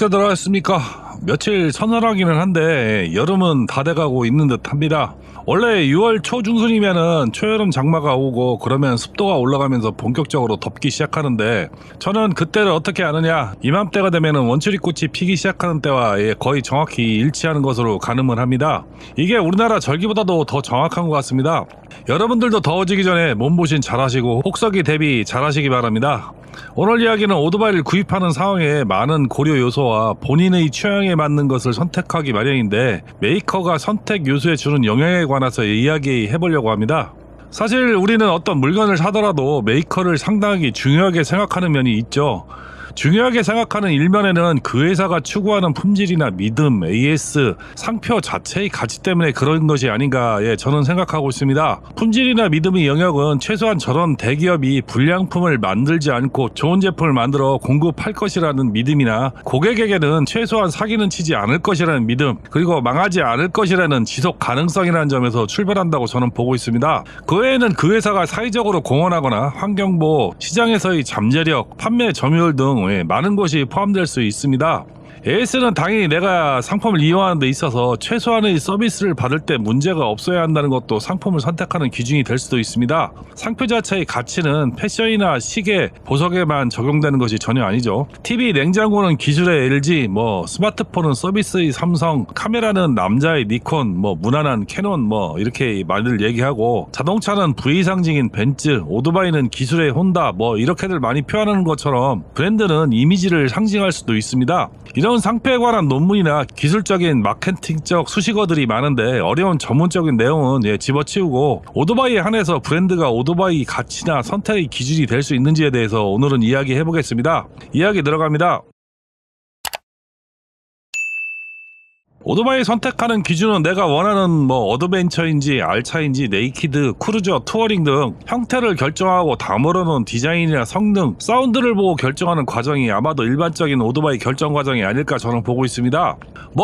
벌써 들어왔습니까? 며칠 서늘하기는 한데 여름은 다 돼가고 있는 듯 합니다. 원래 6월 초중순이면은 초여름 장마가 오고 그러면 습도가 올라가면서 본격적으로 덥기 시작하는데 저는 그때를 어떻게 아느냐, 이맘때가 되면은 원추리꽃이 피기 시작하는 때와 거의 정확히 일치하는 것으로 가늠을 합니다. 이게 우리나라 절기보다도 더 정확한 것 같습니다. 여러분들도 더워지기 전에 몸보신 잘하시고 혹서기 대비 잘하시기 바랍니다. 오늘 이야기는 오토바이를 구입하는 상황에 많은 고려 요소와 본인의 취향에 맞는 것을 선택하기 마련인데, 메이커가 선택 요소에 주는 영향에 관해서 이야기해보려고 합니다. 사실 우리는 어떤 물건을 사더라도 메이커를 상당히 중요하게 생각하는 면이 있죠. 중요하게 생각하는 일면에는 그 회사가 추구하는 품질이나 믿음, AS, 상표 자체의 가치 때문에 그런 것이 아닌가 저는 생각하고 있습니다. 품질이나 믿음의 영역은 최소한 저런 대기업이 불량품을 만들지 않고 좋은 제품을 만들어 공급할 것이라는 믿음이나, 고객에게는 최소한 사기는 치지 않을 것이라는 믿음, 그리고 망하지 않을 것이라는 지속 가능성이라는 점에서 출발한다고 저는 보고 있습니다. 그 외에는 그 회사가 사회적으로 공헌하거나 환경보호, 시장에서의 잠재력, 판매 점유율 등 많은 것이 포함될 수 있습니다. AS는 당연히 내가 상품을 이용하는 데 있어서 최소한의 서비스를 받을 때 문제가 없어야 한다는 것도 상품을 선택하는 기준이 될 수도 있습니다. 상표 자체의 가치는 패션이나 시계, 보석에만 적용되는 것이 전혀 아니죠. TV, 냉장고는 기술의 LG, 스마트폰은 서비스의 삼성, 카메라는 남자의 니콘, 무난한 캐논, 이렇게 많이들 얘기하고, 자동차는 부의 상징인 벤츠, 오토바이는 기술의 혼다, 이렇게들 많이 표현하는 것처럼 브랜드는 이미지를 상징할 수도 있습니다. 이런 상표에 관한 논문이나 기술적인 마케팅적 수식어들이 많은데 어려운 전문적인 내용은 집어치우고, 오토바이에 한해서 브랜드가 오토바이 가치나 선택의 기준이 될 수 있는지에 대해서 오늘은 이야기해 보겠습니다. 이야기 들어갑니다. 오토바이 선택하는 기준은 내가 원하는 어드벤처인지 알차인지 네이키드, 크루저, 투어링 등 형태를 결정하고 다음으로는 디자인이나 성능, 사운드를 보고 결정하는 과정이 아마도 일반적인 오토바이 결정 과정이 아닐까 저는 보고 있습니다.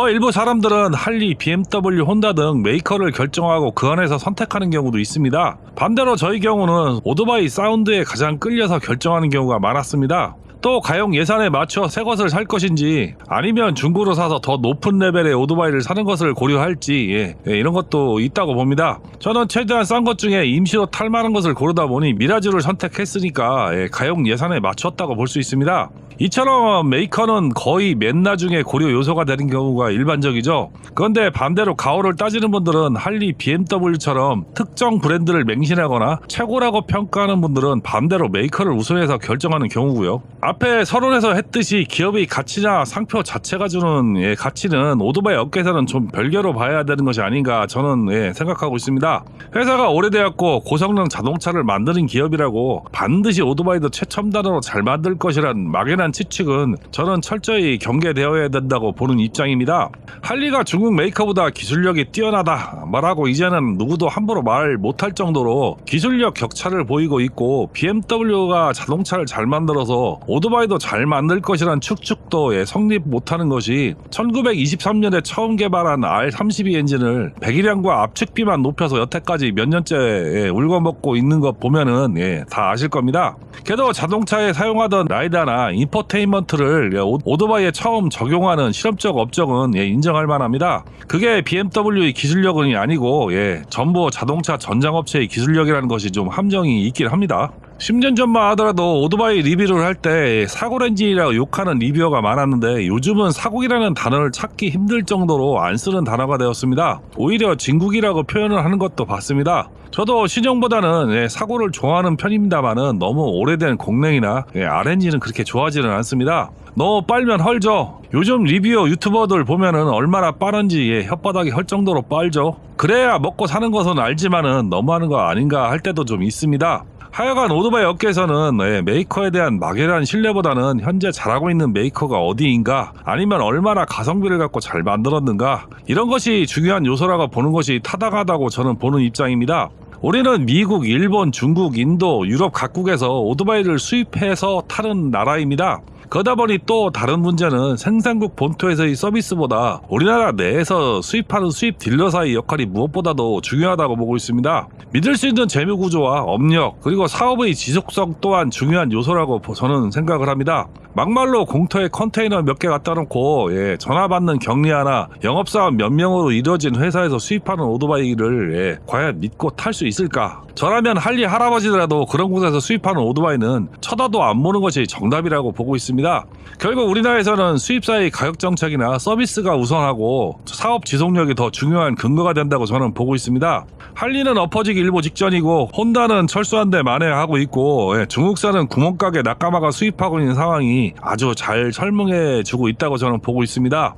일부 사람들은 할리, BMW, 혼다 등 메이커를 결정하고 그 안에서 선택하는 경우도 있습니다. 반대로 저희 경우는 오토바이 사운드에 가장 끌려서 결정하는 경우가 많았습니다. 또 가용 예산에 맞춰 새 것을 살 것인지 아니면 중고로 사서 더 높은 레벨의 오토바이를 사는 것을 고려할지 이런 것도 있다고 봅니다. 저는 최대한 싼 것 중에 임시로 탈 만한 것을 고르다 보니 미라주를 선택했으니까 가용 예산에 맞췄다고 볼 수 있습니다. 이처럼 메이커는 거의 맨 나중에 고려 요소가 되는 경우가 일반적이죠. 그런데 반대로 가오를 따지는 분들은 할리, BMW처럼 특정 브랜드를 맹신하거나 최고라고 평가하는 분들은 반대로 메이커를 우선해서 결정하는 경우고요. 앞에 서론에서 했듯이 기업의 가치나 상표 자체가 주는 가치는 오토바이 업계에서는 좀 별개로 봐야 되는 것이 아닌가 저는 생각하고 있습니다. 회사가 오래되었고 고성능 자동차를 만드는 기업이라고 반드시 오토바이도 최첨단으로 잘 만들 것이란 막연한 추측은 저는 철저히 경계되어야 된다고 보는 입장입니다. 할리가 중국 메이커보다 기술력이 뛰어나다 말하고 이제는 누구도 함부로 말 못할 정도로 기술력 격차를 보이고 있고, BMW가 자동차를 잘 만들어서 오토바이도 잘 만들 것이란 추측도 성립 못하는 것이 1923년에 처음 개발한 R32 엔진을 배기량과 압축비만 높여서 여태까지 몇 년째 울거먹고 있는 것 보면은 다 아실 겁니다. 게다가 자동차에 사용하던 라이다나 인포테인먼트를 오토바이에 처음 적용하는 실험적 업적은 인정할 만합니다. 그게 BMW의 기술력은 아니고 전부 자동차 전장업체의 기술력이라는 것이 좀 함정이 있긴 합니다. 10년 전만 하더라도 오토바이 리뷰를 할 때 사고 엔진이라고 욕하는 리뷰어가 많았는데 요즘은 사고기라는 단어를 찾기 힘들 정도로 안 쓰는 단어가 되었습니다. 오히려 진국이라고 표현을 하는 것도 봤습니다. 저도 신형보다는 사고를 좋아하는 편입니다만은 너무 오래된 공랭이나 R엔진은 그렇게 좋아하지는 않습니다. 너무 빨면 헐죠. 요즘 리뷰어 유튜버들 보면은 얼마나 빠른지 혓바닥이 헐 정도로 빨죠. 그래야 먹고 사는 것은 알지만은 너무하는 거 아닌가 할 때도 좀 있습니다. 하여간 오토바이 업계에서는 메이커에 대한 막연한 신뢰보다는 현재 잘하고 있는 메이커가 어디인가, 아니면 얼마나 가성비를 갖고 잘 만들었는가, 이런 것이 중요한 요소라고 보는 것이 타당하다고 저는 보는 입장입니다. 우리는 미국, 일본, 중국, 인도, 유럽 각국에서 오토바이를 수입해서 타는 나라입니다. 그러다 보니 또 다른 문제는 생산국 본토에서의 서비스보다 우리나라 내에서 수입하는 수입 딜러사의 역할이 무엇보다도 중요하다고 보고 있습니다. 믿을 수 있는 재무 구조와 업력 그리고 사업의 지속성 또한 중요한 요소라고 저는 생각을 합니다. 막말로 공터에 컨테이너 몇 개 갖다 놓고 전화 받는 격리 하나 영업사원 몇 명으로 이루어진 회사에서 수입하는 오토바이를 과연 믿고 탈 수 있을까? 저라면 할리 할아버지더라도 그런 곳에서 수입하는 오토바이는 쳐다도 안 보는 것이 정답이라고 보고 있습니다. 결국 우리나라에서는 수입사의 가격 정책이나 서비스가 우선하고 사업 지속력이 더 중요한 근거가 된다고 저는 보고 있습니다. 할리는 엎어지기 일보 직전이고 혼다는 철수한데 만회하고 있고 중국산은 구멍가게 낙가마가 수입하고 있는 상황이 아주 잘 설명해주고 있다고 저는 보고 있습니다.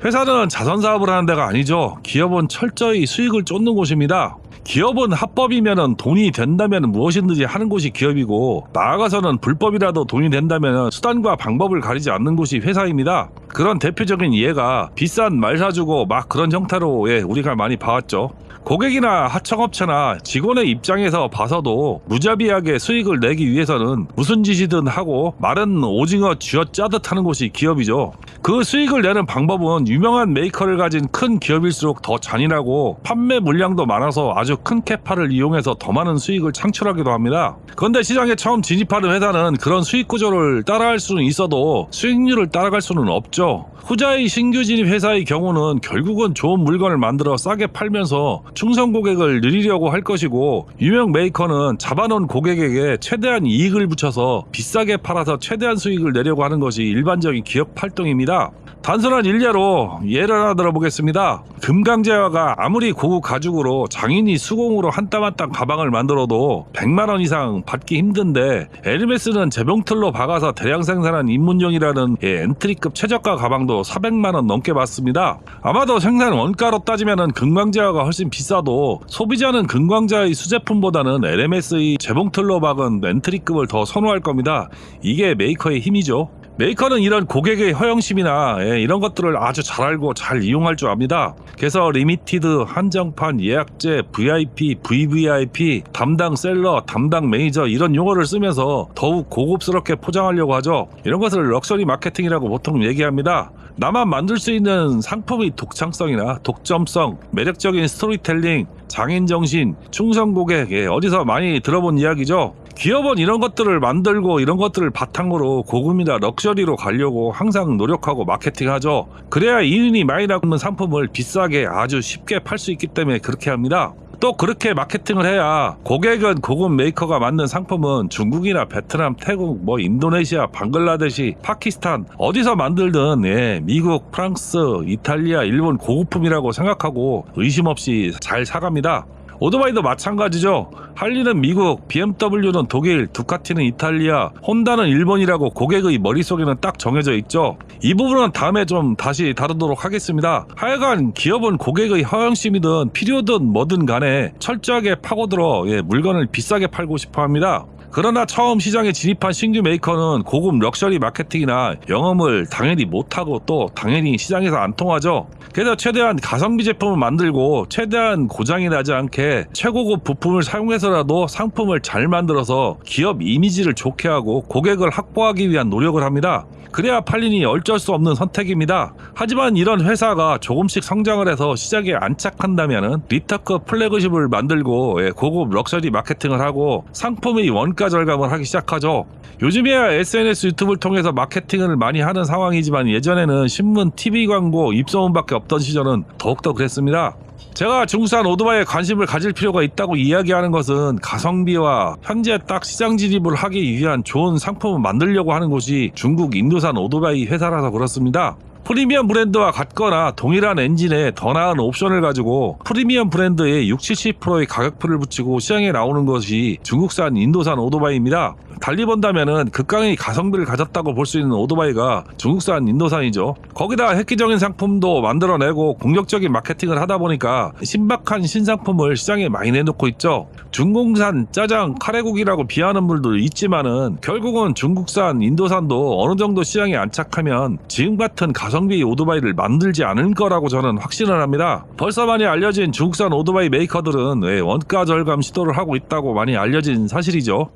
회사는 자선사업을 하는 데가 아니죠. 기업은 철저히 수익을 쫓는 곳입니다. 기업은 합법이면 돈이 된다면 무엇이든지 하는 곳이 기업이고 나아가서는 불법이라도 돈이 된다면 수단과 방법을 가리지 않는 곳이 회사입니다. 그런 대표적인 예가 비싼 말 사주고 막 그런 형태로 우리가 많이 봐왔죠. 고객이나 하청업체나 직원의 입장에서 봐서도 무자비하게 수익을 내기 위해서는 무슨 짓이든 하고 마른 오징어 쥐어짜듯 하는 곳이 기업이죠. 그 수익을 내는 방법은 유명한 메이커를 가진 큰 기업일수록 더 잔인하고 판매 물량도 많아서 아주 큰 캐파를 이용해서 더 많은 수익을 창출하기도 합니다. 그런데 시장에 처음 진입하는 회사는 그런 수익 구조를 따라할 수는 있어도 수익률을 따라갈 수는 없죠. 후자의 신규 진입 회사의 경우는 결국은 좋은 물건을 만들어 싸게 팔면서 충성 고객을 늘리려고 할 것이고 유명 메이커는 잡아놓은 고객에게 최대한 이익을 붙여서 비싸게 팔아서 최대한 수익을 내려고 하는 것이 일반적인 기업 활동입니다. 단순한 일례로 예를 하나 들어보겠습니다. 금강제화가 아무리 고급 가죽으로 장인이 수공으로 한 땀 한 땀 가방을 만들어도 100만원 이상 받기 힘든데 에르메스는 재봉틀로 박아서 대량 생산한 입문용이라는 엔트리급 최저가 가방도 400만원 넘게 받습니다. 아마도 생산 원가로 따지면 금강제화가 훨씬 비싸도 소비자는 금강제화의 수제품보다는 LMS의 재봉틀로 박은 엔트리급을 더 선호할 겁니다. 이게 메이커의 힘이죠. 메이커는 이런 고객의 허영심이나 이런 것들을 아주 잘 알고 잘 이용할 줄 압니다. 그래서 리미티드, 한정판, 예약제, VIP, VVIP, 담당 셀러, 담당 매니저 이런 용어를 쓰면서 더욱 고급스럽게 포장하려고 하죠. 이런 것을 럭셔리 마케팅이라고 보통 얘기합니다. 나만 만들 수 있는 상품의 독창성이나 독점성, 매력적인 스토리텔링, 장인정신, 충성고객 어디서 많이 들어본 이야기죠. 기업은 이런 것들을 만들고 이런 것들을 바탕으로 고급이나 럭셔리로 가려고 항상 노력하고 마케팅하죠. 그래야 이윤이 많이 남는 상품을 비싸게 아주 쉽게 팔 수 있기 때문에 그렇게 합니다. 또 그렇게 마케팅을 해야 고객은 고급 메이커가 만든 상품은 중국이나 베트남, 태국, 인도네시아, 방글라데시, 파키스탄 어디서 만들든 미국, 프랑스, 이탈리아, 일본 고급품이라고 생각하고 의심 없이 잘 사갑니다. 오토바이도 마찬가지죠. 할리는 미국, BMW는 독일, 두카티는 이탈리아, 혼다는 일본이라고 고객의 머릿속에는 딱 정해져 있죠. 이 부분은 다음에 좀 다시 다루도록 하겠습니다. 하여간 기업은 고객의 허영심이든 필요든 뭐든 간에 철저하게 파고들어 물건을 비싸게 팔고 싶어 합니다. 그러나 처음 시장에 진입한 신규 메이커는 고급 럭셔리 마케팅이나 영업을 당연히 못하고 또 당연히 시장에서 안 통하죠. 그래서 최대한 가성비 제품을 만들고 최대한 고장이 나지 않게 최고급 부품을 사용해서라도 상품을 잘 만들어서 기업 이미지를 좋게 하고 고객을 확보하기 위한 노력을 합니다. 그래야 팔리니 어쩔 수 없는 선택입니다. 하지만 이런 회사가 조금씩 성장을 해서 시장에 안착한다면 리터급 플래그십을 만들고 고급 럭셔리 마케팅을 하고 상품의 원가 절감을 하기 시작하죠. 요즘에야 SNS 유튜브를 통해서 마케팅을 많이 하는 상황이지만 예전에는 신문, TV 광고, 입소문밖에 없던 시절은 더욱더 그랬습니다. 제가 중국산 오토바이에 관심을 가질 필요가 있다고 이야기하는 것은 가성비와 현재 딱 시장 진입을 하기 위한 좋은 상품을 만들려고 하는 곳이 중국 인도산 오토바이 회사라서 그렇습니다. 프리미엄 브랜드와 같거나 동일한 엔진에 더 나은 옵션을 가지고 프리미엄 브랜드의 60-70%의 가격표를 붙이고 시장에 나오는 것이 중국산 인도산 오토바이입니다. 달리 본다면은 극강의 가성비를 가졌다고 볼 수 있는 오토바이가 중국산 인도산이죠. 거기다 획기적인 상품도 만들어내고 공격적인 마케팅을 하다 보니까 신박한 신상품을 시장에 많이 내놓고 있죠. 중공산 짜장 카레국이라고 비하하는 분들도 있지만은 결국은 중국산 인도산도 어느 정도 시장에 안착하면 지금 같은 가성비 오토바이를 만들지 않을 거라고 저는 확신을 합니다. 벌써 많이 알려진 중국산 오토바이 메이커들은 원가 절감 시도를 하고 있다고 많이 알려진 사실이죠.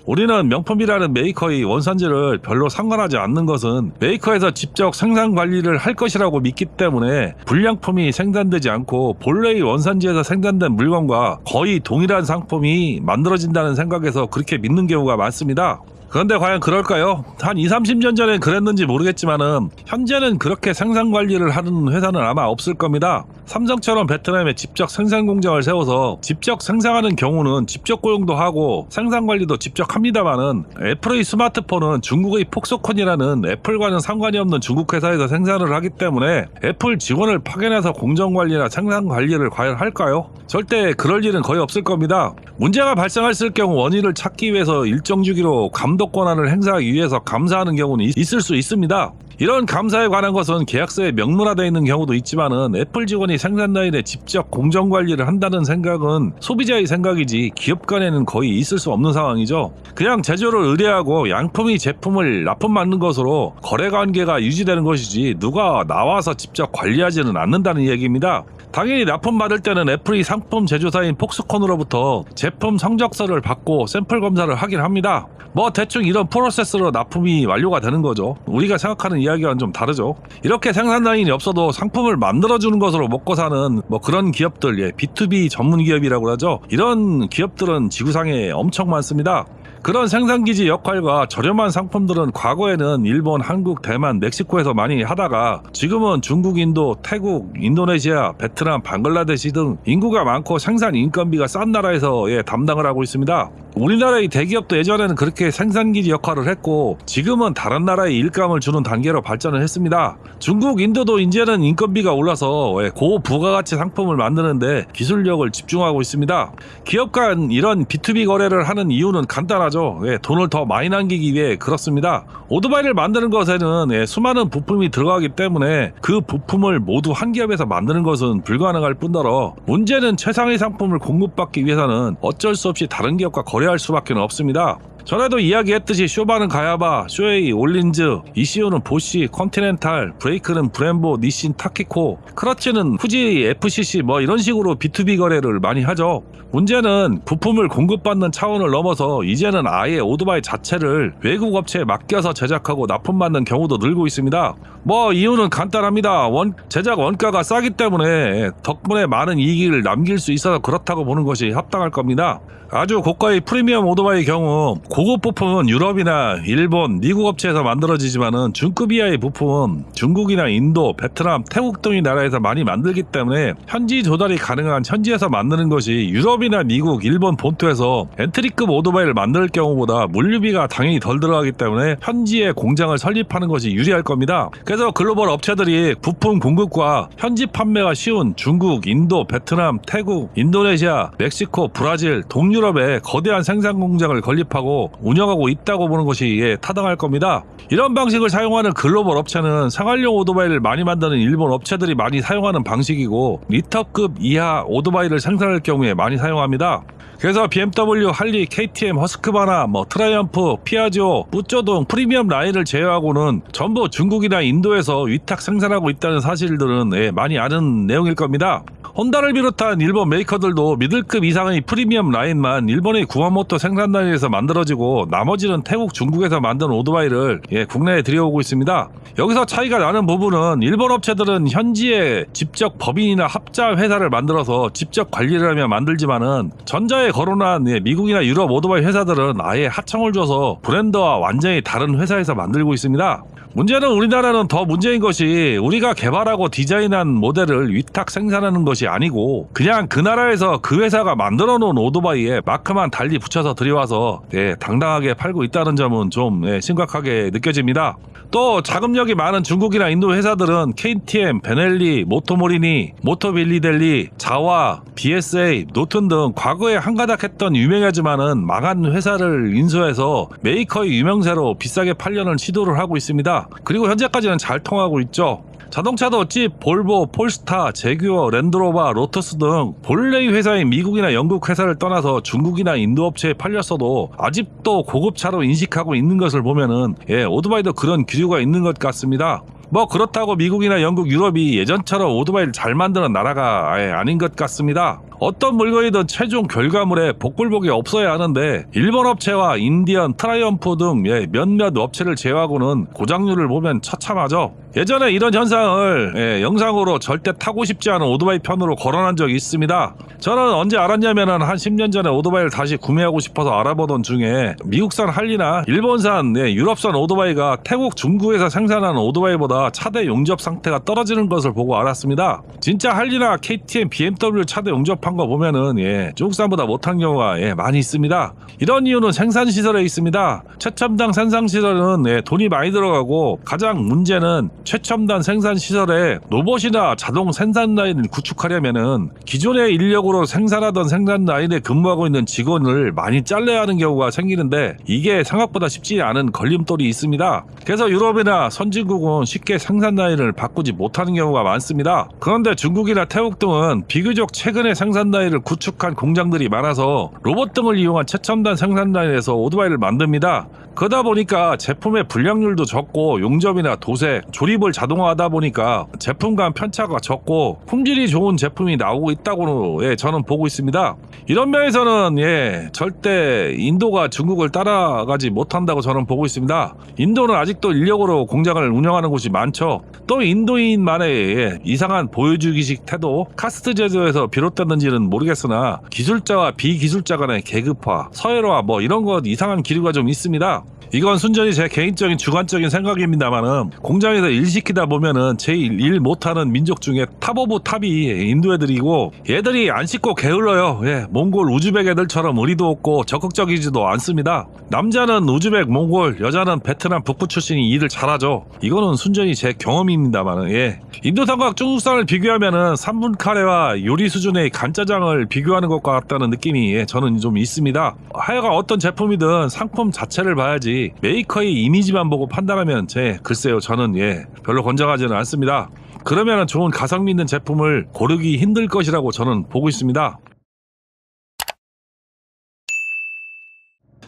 우리는 명품이라는 메이커의 원산지를 별로 상관하지 않는 것은 메이커에서 직접 생산 관리를 할 것이라고 믿기 때문에 불량품이 생산되지 않고 본래의 원산지에서 생산된 물건과 거의 동일한 상품이 만들어진다는 생각에서 그렇게 믿는 경우가 많습니다. 그런데 과연 그럴까요? 한 20-30년 전엔 그랬는지 모르겠지만은 현재는 그렇게 생산 관리를 하는 회사는 아마 없을 겁니다. 삼성처럼 베트남에 직접 생산 공장을 세워서 직접 생산하는 경우는 직접 고용도 하고 생산 관리도 직접 합니다만은 애플의 스마트폰은 중국의 폭스콘이라는 애플과는 상관이 없는 중국 회사에서 생산을 하기 때문에 애플 직원을 파견해서 공정 관리나 생산 관리를 과연 할까요? 절대 그럴 일은 거의 없을 겁니다. 문제가 발생했을 경우 원인을 찾기 위해서 일정 주기로 감독 권한을 행사하기 위해서 감사하는 경우는 있을 수 있습니다. 이런 감사에 관한 것은 계약서에 명문화되어 있는 경우도 있지만은 애플 직원이 생산 라인에 직접 공정 관리를 한다는 생각은 소비자의 생각이지 기업 간에는 거의 있을 수 없는 상황이죠. 그냥 제조를 의뢰하고 양품이 제품을 납품받는 것으로 거래 관계가 유지되는 것이지 누가 나와서 직접 관리하지는 않는다는 얘기입니다. 당연히 납품받을 때는 애플이 상품 제조사인 폭스콘으로부터 제품 성적서를 받고 샘플 검사를 하긴 합니다. 뭐 대충 이런 프로세스로 납품이 완료가 되는 거죠. 우리가 생각하는 이야기와는 좀 다르죠. 이렇게 생산 라인이 없어도 상품을 만들어주는 것으로 먹고 사는 뭐 그런 기업들, B2B 전문 기업이라고 하죠. 이런 기업들은 지구상에 엄청 많습니다. 그런 생산기지 역할과 저렴한 상품들은 과거에는 일본, 한국, 대만, 멕시코에서 많이 하다가 지금은 중국, 인도, 태국, 인도네시아, 베트남, 방글라데시 등 인구가 많고 생산 인건비가 싼 나라에서 담당을 하고 있습니다. 우리나라의 대기업도 예전에는 그렇게 생산기지 역할을 했고 지금은 다른 나라에 일감을 주는 단계로 발전을 했습니다. 중국, 인도도 이제는 인건비가 올라서 고부가가치 상품을 만드는데 기술력을 집중하고 있습니다. 기업 간 이런 B2B 거래를 하는 이유는 간단하죠. 돈을 더 많이 남기기 위해 그렇습니다. 오토바이를 만드는 것에는 수많은 부품이 들어가기 때문에 그 부품을 모두 한 기업에서 만드는 것은 불가능할 뿐더러 문제는 최상의 상품을 공급받기 위해서는 어쩔 수 없이 다른 기업과 거래할 수밖에 없습니다. 전에도 이야기했듯이 쇼바는 가야바, 쇼에이, 올린즈, ECU는 보쉬, 컨티넨탈, 브레이크는 브렘보, 니신, 타키코, 크러치는 후지, FCC 뭐 이런 식으로 B2B 거래를 많이 하죠. 문제는 부품을 공급받는 차원을 넘어서 이제는 아예 오토바이 자체를 외국 업체에 맡겨서 제작하고 납품받는 경우도 늘고 있습니다. 뭐 이유는 간단합니다. 제작 원가가 싸기 때문에 덕분에 많은 이익을 남길 수 있어서 그렇다고 보는 것이 합당할 겁니다. 아주 고가의 프리미엄 오토바이의 경우 고급 부품은 유럽이나 일본, 미국 업체에서 만들어지지만은 중급 이하의 부품은 중국이나 인도, 베트남, 태국 등의 나라에서 많이 만들기 때문에 현지 조달이 가능한 현지에서 만드는 것이 유럽이나 미국, 일본 본토에서 엔트리급 오토바이를 만들 경우보다 물류비가 당연히 덜 들어가기 때문에 현지에 공장을 설립하는 것이 유리할 겁니다. 그래서 글로벌 업체들이 부품 공급과 현지 판매가 쉬운 중국, 인도, 베트남, 태국, 인도네시아, 멕시코, 브라질, 동유럽에 거대한 생산 공장을 건립하고 운영하고 있다고 보는 것이 타당할 겁니다. 이런 방식을 사용하는 글로벌 업체는 생활용 오토바이를 많이 만드는 일본 업체들이 많이 사용하는 방식이고 리터급 이하 오토바이를 생산할 경우에 많이 사용합니다. 그래서 BMW, 할리, KTM, 허스크바나, 트라이언프, 피아지오, 뿌쪼 등 프리미엄 라인을 제외하고는 전부 중국이나 인도에서 위탁 생산하고 있다는 사실들은 많이 아는 내용일 겁니다. 혼다를 비롯한 일본 메이커들도 미들급 이상의 프리미엄 라인만 일본의 구마모토 생산 라인에서 만들어지고 나머지는 태국, 중국에서 만든 오토바이를 국내에 들여오고 있습니다. 여기서 차이가 나는 부분은 일본 업체들은 현지에 직접 법인이나 합자 회사를 만들어서 직접 관리를 하며 만들지만은 전자에 거론한 미국이나 유럽 오토바이 회사들은 아예 하청을 줘서 브랜드와 완전히 다른 회사에서 만들고 있습니다. 문제는 우리나라는 더 문제인 것이 우리가 개발하고 디자인한 모델을 위탁 생산하는 것이 아니고 그냥 그 나라에서 그 회사가 만들어 놓은 오토바이에 마크만 달리 붙여서 들여와서 당당하게 팔고 있다는 점은 좀 심각하게 느껴집니다. 또 자금력이 많은 중국이나 인도 회사들은 KTM, 베넬리, 모토모리니, 모토빌리델리, 자와, BSA, 노튼 등 과거에 한가닥했던 유명하지만은 망한 회사를 인수해서 메이커의 유명세로 비싸게 팔려는 시도를 하고 있습니다. 그리고 현재까지는 잘 통하고 있죠. 자동차도 집, 볼보, 폴스타, 제규어, 랜드로버, 로터스 등 본래의 회사인 미국이나 영국 회사를 떠나서 중국이나 인도 업체에 팔렸어도 아직도 고급차로 인식하고 있는 것을 보면은 오토바이도 그런 기류가 있는 것 같습니다. 그렇다고 미국이나 영국, 유럽이 예전처럼 오토바이를 잘 만드는 나라가 아닌 것 같습니다. 어떤 물건이든 최종 결과물에 복불복이 없어야 하는데 일본 업체와 인디언, 트라이언프 등 몇몇 업체를 제외하고는 고장률을 보면 처참하죠. 예전에 이런 현상을 영상으로 절대 타고 싶지 않은 오토바이 편으로 거론한 적이 있습니다. 저는 언제 알았냐면은 한 10년 전에 오토바이를 다시 구매하고 싶어서 알아보던 중에 미국산 할리나 일본산, 유럽산 오토바이가 태국, 중국에서 생산하는 오토바이보다 차대 용접 상태가 떨어지는 것을 보고 알았습니다. 진짜 할리나 KTM, BMW 차대 용접한 거 보면은 중국산보다 못한 경우가 많이 있습니다. 이런 이유는 생산 시설에 있습니다. 최첨단 생산 시설은 돈이 많이 들어가고 가장 문제는 최첨단 생산 시설에 로봇이나 자동 생산 라인을 구축하려면은 기존의 인력으로 생산하던 생산 라인에 근무하고 있는 직원을 많이 잘라야 하는 경우가 생기는데 이게 생각보다 쉽지 않은 걸림돌이 있습니다. 그래서 유럽이나 선진국은 쉽게 생산 라인을 바꾸지 못하는 경우가 많습니다. 그런데 중국이나 태국 등은 비교적 최근에 생산 라인을 구축한 공장들이 많아서 로봇 등을 이용한 최첨단 생산 라인에서 오토바이를 만듭니다. 그러다 보니까 제품의 불량률도 적고 용접이나 도색, 조립을 자동화하다 보니까 제품 간 편차가 적고 품질이 좋은 제품이 나오고 있다고 저는 보고 있습니다. 이런 면에서는 절대 인도가 중국을 따라가지 못한다고 저는 보고 있습니다. 인도는 아직도 인력으로 공장을 운영하는 곳이 많죠. 또 인도인만의 이상한 보여주기식 태도, 카스트 제도에서 비롯됐는지는 모르겠으나 기술자와 비기술자 간의 계급화, 서열화 이런 것 이상한 기류가 좀 있습니다. 이건 순전히 제 개인적인 주관적인 생각입니다만은 공장에서 일 시키다 보면은 제일 일 못하는 민족 중에 탑 오브 탑이 인도 애들이고 얘들이 안 씻고 게을러요. 몽골 우즈벡 애들처럼 의리도 없고 적극적이지도 않습니다. 남자는 우즈벡, 몽골, 여자는 베트남, 북부 출신이 일을 잘하죠. 이거는 순전히 제 경험입니다만은 인도산과 중국산을 비교하면은 3분 카레와 요리 수준의 간짜장을 비교하는 것과 같다는 느낌이 저는 좀 있습니다. 하여간 어떤 제품이든 상품 자체를 봐야지 메이커의 이미지만 보고 판단하면 글쎄요, 저는 별로 권장하지는 않습니다. 그러면 좋은 가성비 있는 제품을 고르기 힘들 것이라고 저는 보고 있습니다.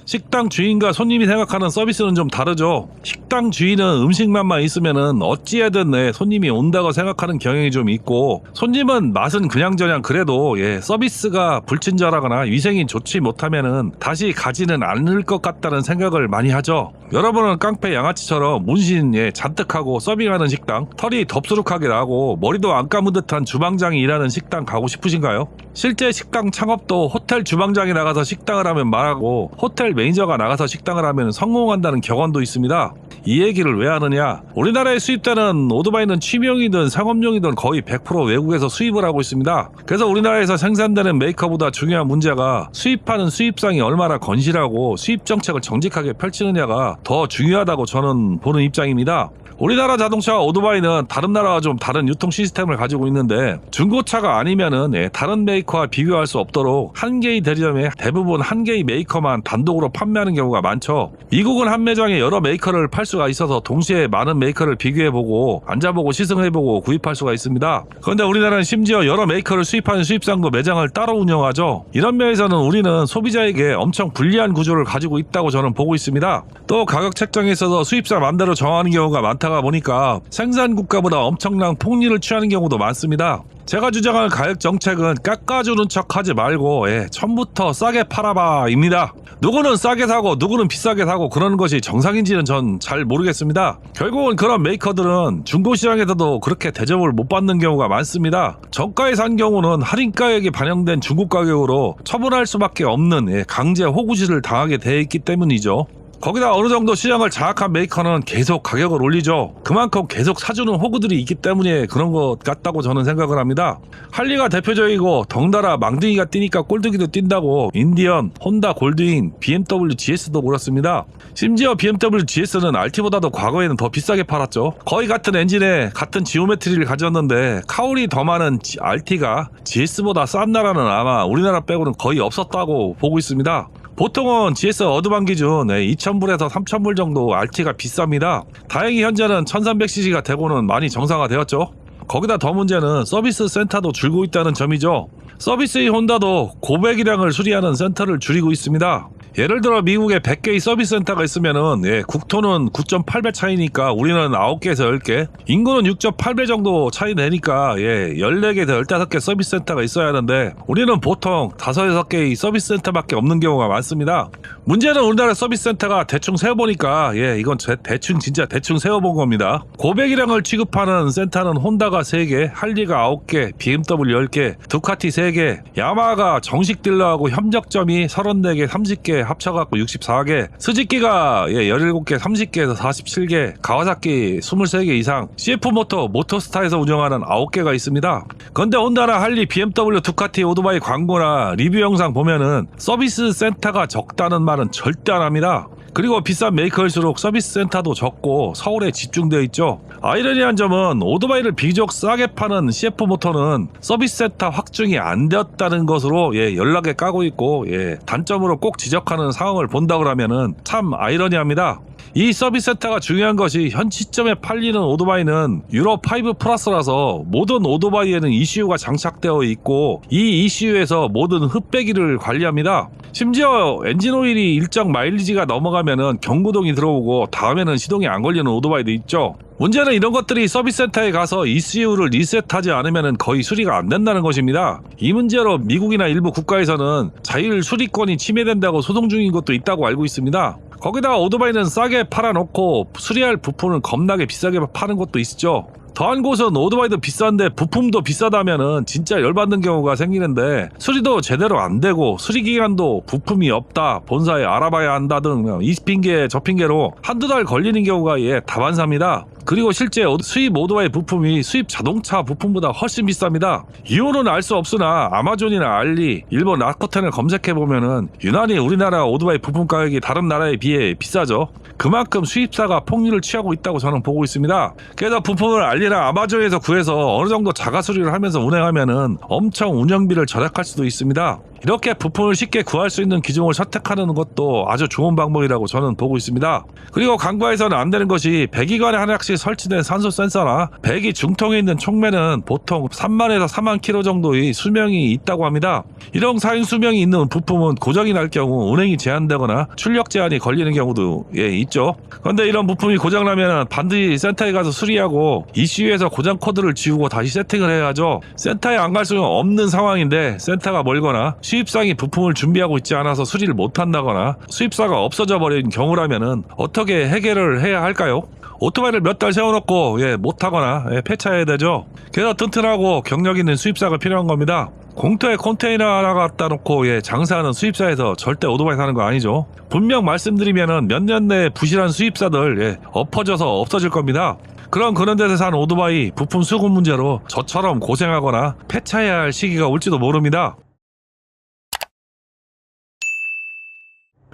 식당 주인과 손님이 생각하는 서비스는 좀 다르죠. 식당 주인은 음식만만 있으면은 어찌해든 손님이 온다고 생각하는 경향이 좀 있고, 손님은 맛은 그냥저냥 그래도 서비스가 불친절하거나 위생이 좋지 못하면은 다시 가지는 않을 것 같다는 생각을 많이 하죠. 여러분은 깡패 양아치처럼 문신 잔뜩하고 서빙하는 식당, 털이 덥수룩하게 나고 머리도 안 감은 듯한 주방장이 일하는 식당 가고 싶으신가요? 실제 식당 창업도 호텔 주방장이 나가서 식당을 하면 말하고 호텔 매니저가 나가서 식당을 하면 성공한다는 격언도 있습니다. 이 얘기를 왜 하느냐? 우리나라에 수입되는 오토바이는 취미용이든 상업용이든 거의 100% 외국에서 수입을 하고 있습니다. 그래서 우리나라에서 생산되는 메이커보다 중요한 문제가 수입하는 수입상이 얼마나 건실하고 수입 정책을 정직하게 펼치느냐가 더 중요하다고 저는 보는 입장입니다. 우리나라 자동차와 오토바이는 다른 나라와 좀 다른 유통 시스템을 가지고 있는데 중고차가 아니면은 다른 메이커와 비교할 수 없도록 한 개의 대리점에 대부분 한 개의 메이커만 단독으로 판매하는 경우가 많죠. 미국은 한 매장에 여러 메이커를 팔 수가 있어서 동시에 많은 메이커를 비교해보고 앉아보고 시승해보고 구입할 수가 있습니다. 그런데 우리나라는 심지어 여러 메이커를 수입하는 수입상도 매장을 따로 운영하죠. 이런 면에서는 우리는 소비자에게 엄청 불리한 구조를 가지고 있다고 저는 보고 있습니다. 또 가격 책정에 있어서 수입사 맘대로 정하는 경우가 많다가 보니까 생산 국가보다 엄청난 폭리를 취하는 경우도 많습니다. 제가 주장하는 가격 정책은 깎아주는 척 하지 말고 처음부터 싸게 팔아봐입니다. 누구는 싸게 사고 누구는 비싸게 사고 그러는 것이 정상인지는 전 잘 모르겠습니다. 결국은 그런 메이커들은 중고시장에서도 그렇게 대접을 못 받는 경우가 많습니다. 정가에 산 경우는 할인 가격이 반영된 중고 가격으로 처분할 수밖에 없는 강제 호구질을 당하게 돼 있기 때문이죠. 거기다 어느 정도 시장을 장악한 메이커는 계속 가격을 올리죠. 그만큼 계속 사주는 호구들이 있기 때문에 그런 것 같다고 저는 생각을 합니다. 할리가 대표적이고 덩달아 망둥이가 뛰니까 꼴뚜기도 뛴다고 인디언, 혼다 골드윙, BMW GS도 그렇습니다. 심지어 BMW GS는 RT보다도 과거에는 더 비싸게 팔았죠. 거의 같은 엔진에 같은 지오메트리를 가졌는데 카울이 더 많은 RT가 GS보다 싼 나라는 아마 우리나라 빼고는 거의 없었다고 보고 있습니다. 보통은 GS 어드반 기준 2,000불에서 3,000불 정도 RT가 비쌉니다. 다행히 현재는 1,300cc가 되고는 많이 정상화되었죠. 거기다 더 문제는 서비스 센터도 줄고 있다는 점이죠. 서비스의 혼다도 고배기량을 수리하는 센터를 줄이고 있습니다. 예를 들어 미국에 100개의 서비스 센터가 있으면은 국토는 9.8배 차이니까 우리는 9개에서 10개, 인구는 6.8배 정도 차이 내니까 14개에서 15개 서비스 센터가 있어야 하는데 우리는 보통 5, 6개의 서비스 센터밖에 없는 경우가 많습니다. 문제는 우리나라 서비스 센터가 대충 세어보니까 이건 진짜 대충 세어본 겁니다. 고백이량을 취급하는 센터는 혼다가 3개, 할리가 9개, BMW 10개, 두카티 3개, 야마하가 정식 딜러하고 협력점이 34개, 30개 합쳐갖고 64개, 스즈키가 17개, 30개에서 47개, 가와사키 23개 이상, CF모터, 모터스타에서 운영하는 9개가 있습니다. 근데 혼다나 할리, BMW, 두카티 오토바이 광고나 리뷰 영상 보면은 서비스 센터가 적다는 말은 절대 안 합니다. 그리고 비싼 메이커일수록 서비스 센터도 적고 서울에 집중되어 있죠. 아이러니한 점은 오토바이를 비교적 싸게 파는 CF모터는 서비스 센터 확충이 안 되었다는 것으로 연락에 까고 있고 단점으로 꼭 지적하는 상황을 본다고 하면은 참 아이러니합니다. 이 서비스 센터가 중요한 것이 현 시점에 팔리는 오토바이는 유로5 플러스라서 모든 오토바이에는 ECU가 장착되어 있고 이 ECU에서 모든 흡배기를 관리합니다. 심지어 엔진오일이 일정 마일리지가 넘어가면은 경고등이 들어오고 다음에는 시동이 안 걸리는 오토바이도 있죠. 문제는 이런 것들이 서비스 센터에 가서 ECU를 리셋하지 않으면 거의 수리가 안 된다는 것입니다. 이 문제로 미국이나 일부 국가에서는 자율 수리권이 침해된다고 소송 중인 것도 있다고 알고 있습니다. 거기다가 오토바이는 싸게 팔아놓고 수리할 부품을 겁나게 비싸게 파는 것도 있죠. 더한 곳은 오토바이도 비싼데 부품도 비싸다면은 진짜 열받는 경우가 생기는데 수리도 제대로 안 되고 수리기간도 부품이 없다, 본사에 알아봐야 한다 등 이 핑계 저 핑계로 한두 달 걸리는 경우가 다반사입니다. 그리고 실제 수입 오토바이 부품이 수입 자동차 부품보다 훨씬 비쌉니다. 이유는 알 수 없으나 아마존이나 알리, 일본 라코텐을 검색해보면은 유난히 우리나라 오토바이 부품 가격이 다른 나라에 비해 비싸죠. 그만큼 수입사가 폭리를 취하고 있다고 저는 보고 있습니다. 그래서 부품을 알리나 아마존에서 구해서 어느 정도 자가 수리를 하면서 운행하면은 엄청 운영비를 절약할 수도 있습니다. 이렇게 부품을 쉽게 구할 수 있는 기종을 선택하는 것도 아주 좋은 방법이라고 저는 보고 있습니다. 그리고 강과에서는 안 되는 것이 배기관에 하나씩 설치된 산소 센서나 배기 중통에 있는 촉매는 보통 3만에서 4만 킬로 정도의 수명이 있다고 합니다. 이런 사용 수명이 있는 부품은 고장이 날 경우 운행이 제한되거나 출력 제한이 걸리는 경우도 있죠. 그런데 이런 부품이 고장나면 반드시 센터에 가서 수리하고 ECU에서 고장 코드를 지우고 다시 세팅을 해야 하죠. 센터에 안 갈 수는 없는 상황인데 센터가 멀거나 수입상이 부품을 준비하고 있지 않아서 수리를 못한다거나 수입사가 없어져 버린 경우라면은 어떻게 해결을 해야 할까요? 오토바이를 몇 달 세워놓고 못하거나 폐차해야 되죠. 그래서 튼튼하고 경력 있는 수입사가 필요한 겁니다. 공터에 컨테이너 하나 갖다 놓고 장사하는 수입사에서 절대 오토바이 사는 거 아니죠. 분명 말씀드리면은 몇 년 내에 부실한 수입사들 엎어져서 없어질 겁니다. 그런 데서 산 오토바이 부품 수급 문제로 저처럼 고생하거나 폐차해야 할 시기가 올지도 모릅니다.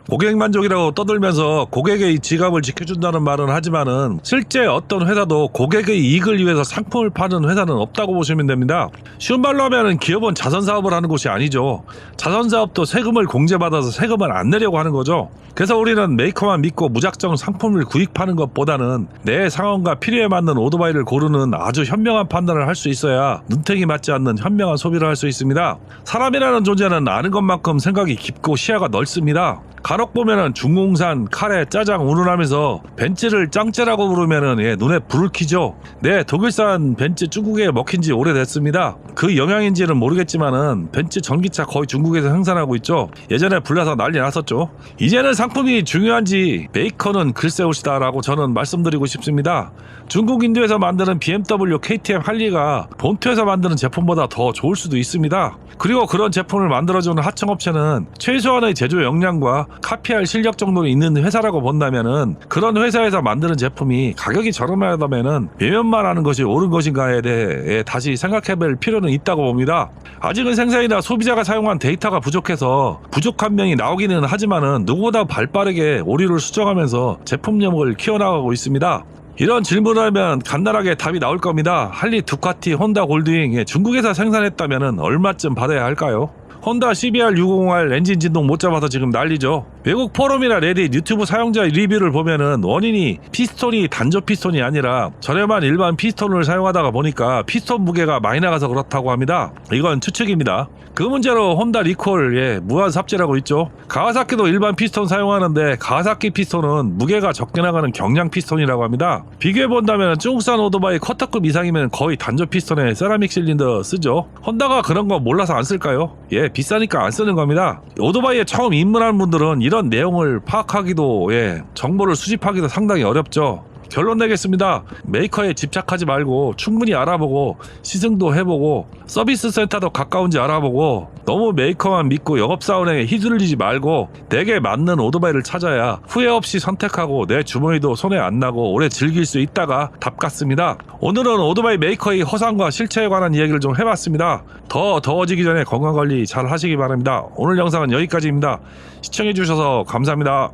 고객 만족이라고 떠들면서 고객의 지갑을 지켜준다는 말은 하지만은 실제 어떤 회사도 고객의 이익을 위해서 상품을 파는 회사는 없다고 보시면 됩니다. 쉬운 말로 하면은 기업은 자선사업을 하는 곳이 아니죠. 자선사업도 세금을 공제받아서 세금을 안 내려고 하는 거죠. 그래서 우리는 메이커만 믿고 무작정 상품을 구입하는 것보다는 내 상황과 필요에 맞는 오토바이를 고르는 아주 현명한 판단을 할 수 있어야 눈탱이 맞지 않는 현명한 소비를 할 수 있습니다. 사람이라는 존재는 아는 것만큼 생각이 깊고 시야가 넓습니다. 간혹 보면은 중공산, 카레, 짜장 운운하면서 벤츠를 짱째라고 부르면은 눈에 불을 켜죠. 네, 독일산 벤츠 중국에 먹힌 지 오래됐습니다. 그 영향인지는 모르겠지만은 벤츠 전기차 거의 중국에서 생산하고 있죠. 예전에 불나서 난리 났었죠. 이제는 상품이 중요한지 메이커는 글쎄올시다 라고 저는 말씀드리고 싶습니다. 중국 인도에서 만드는 BMW, KTM, 할리가 본토에서 만드는 제품보다 더 좋을 수도 있습니다. 그리고 그런 제품을 만들어주는 하청업체는 최소한의 제조 역량과 카피할 실력 정도는 있는 회사라고 본다면은 그런 회사에서 만드는 제품이 가격이 저렴하다면은 외면만 하는 것이 옳은 것인가에 대해 다시 생각해볼 필요는 있다고 봅니다. 아직은 생산이나 소비자가 사용한 데이터가 부족해서 부족한 면이 나오기는 하지만은 누구보다 발빠르게 오류를 수정하면서 제품력을 키워나가고 있습니다. 이런 질문을 하면 간단하게 답이 나올 겁니다. 할리, 두카티, 혼다, 골드윙 중국에서 생산했다면 얼마쯤 받아야 할까요? 혼다 CBR 650R 엔진 진동 못 잡아서 지금 난리죠. 외국 포럼이나 레딧, 유튜브 사용자 리뷰를 보면은 원인이 피스톤이 단조 피스톤이 아니라 저렴한 일반 피스톤을 사용하다가 보니까 피스톤 무게가 많이 나가서 그렇다고 합니다. 이건 추측입니다. 그 문제로 혼다 리콜 무한 삽질하고 있죠. 가와사키도 일반 피스톤 사용하는데 가와사키 피스톤은 무게가 적게 나가는 경량 피스톤이라고 합니다. 비교해본다면 중국산 오토바이 커터급 이상이면 거의 단조 피스톤에 세라믹 실린더 쓰죠. 혼다가 그런 거 몰라서 안 쓸까요? 비싸니까 안 쓰는 겁니다. 오토바이에 처음 입문하는 분들은 이런 내용을 파악하기도 정보를 수집하기도 상당히 어렵죠. 결론 내겠습니다. 메이커에 집착하지 말고 충분히 알아보고 시승도 해보고 서비스 센터도 가까운지 알아보고 너무 메이커만 믿고 영업사원에 휘둘리지 말고 내게 맞는 오토바이를 찾아야 후회 없이 선택하고 내 주머니도 손에 안 나고 오래 즐길 수 있다가 답 같습니다. 오늘은 오토바이 메이커의 허상과 실체에 관한 이야기를 좀 해봤습니다. 더 더워지기 전에 건강관리 잘 하시기 바랍니다. 오늘 영상은 여기까지입니다. 시청해주셔서 감사합니다.